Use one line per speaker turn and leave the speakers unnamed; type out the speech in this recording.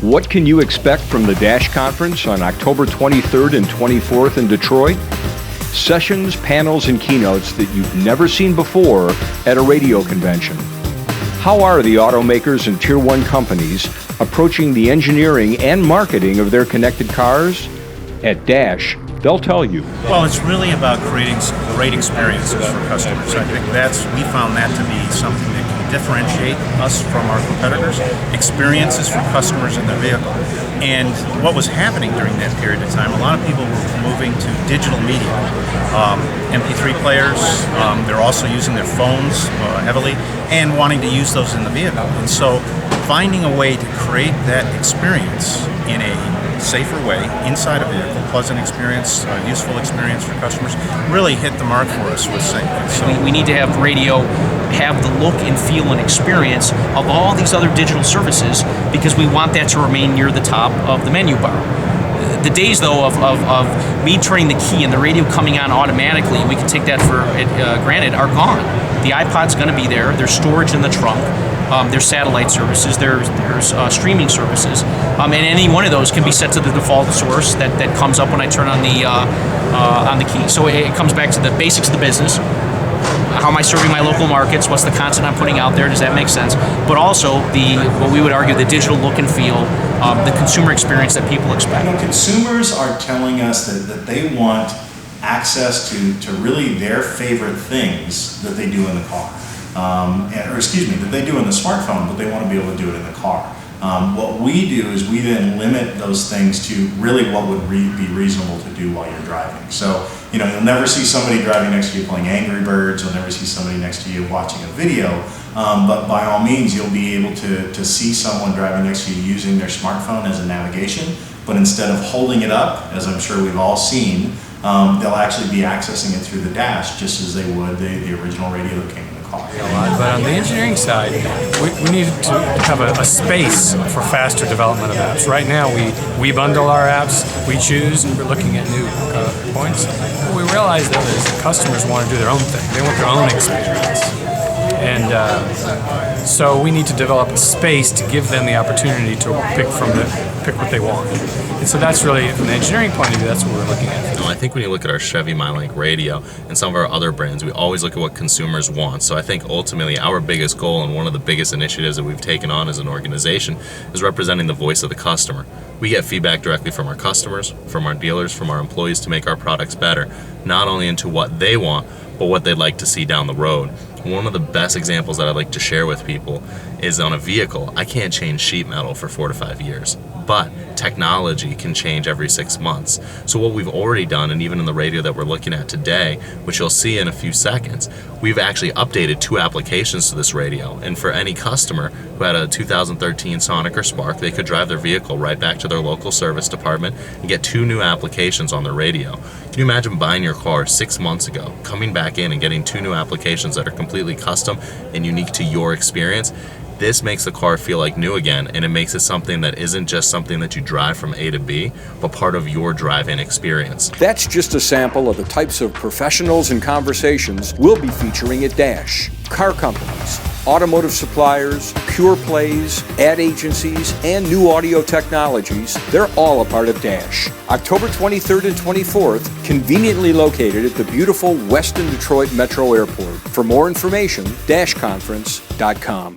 What can you expect from the Dash Conference on October 23rd and 24th in Detroit? Sessions, panels, and keynotes that you've never seen before at a radio convention. How are the automakers and Tier 1 companies approaching the engineering and marketing of their connected cars? At Dash, they'll tell you.
Well, it's really about creating great experiences for customers. I think we found that to be something that can differentiate us from our competitors, experiences for customers in their vehicle. And what was happening during that period of time, a lot of people were moving to digital media, MP3 players, they're also using their phones heavily and wanting to use those in the vehicle. And so finding a way to create that experience in a safer way inside a vehicle, pleasant experience, useful experience for customers, really hit the mark for us with Sync.
So we need to have radio have the look and feel and experience of all these other digital services because we want that to remain near the top of the menu bar. The days, though, of me turning the key and the radio coming on automatically, we can take that for granted, are gone. The iPod's going to be there. There's storage in the trunk. There's satellite services. There's streaming services, and any one of those can be set to the default source that comes up when I turn on the key. So it comes back to the basics of the business. How am I serving my local markets? What's the content I'm putting out there? Does that make sense? But also what we would argue, the digital look and feel, the consumer experience that people expect.
Consumers are telling us that they want access to really their favorite things that they do in the car. That they do in the smartphone, but they want to be able to do it in the car. What we do is we then limit those things to really what would be reasonable to do while you're driving. So, you'll never see somebody driving next to you playing Angry Birds, you'll never see somebody next to you watching a video, but by all means you'll be able to see someone driving next to you using their smartphone as a navigation, but instead of holding it up, as I'm sure we've all seen, they'll actually be accessing it through the dash just as they would the original radio that came in the car.
But on the engineering side, we need to have a space for faster development of apps. Right now, we bundle our apps, we choose, and we're looking at new points. What we realize, though, is that customers want to do their own thing. They want their own experience. And so we need to develop a space to give them the opportunity to pick what they want. And so that's really, from the engineering point of view, that's what we're looking at.
I think when you look at our Chevy MyLink radio and some of our other brands, we always look at what consumers want. So I think ultimately our biggest goal and one of the biggest initiatives that we've taken on as an organization is representing the voice of the customer. We get feedback directly from our customers, from our dealers, from our employees to make our products better, not only into what they want, but what they'd like to see down the road. One of the best examples that I'd like to share with people is on a vehicle. I can't change sheet metal for 4 to 5 years, but technology can change every 6 months. So what we've already done, and even in the radio that we're looking at today, which you'll see in a few seconds, we've actually updated 2 applications to this radio. And for any customer who had a 2013 Sonic or Spark, they could drive their vehicle right back to their local service department and get 2 new applications on their radio. Can you imagine buying your car 6 months ago, coming back in and getting 2 new applications that are completely custom and unique to your experience? This makes the car feel like new again, and it makes it something that isn't just something that you drive from A to B, but part of your drive-in experience.
That's just a sample of the types of professionals and conversations we'll be featuring at Dash. Car companies, automotive suppliers, pure plays, ad agencies, and new audio technologies, they're all a part of Dash. October 23rd and 24th, conveniently located at the beautiful Westin Detroit Metro Airport. For more information, dashconference.com.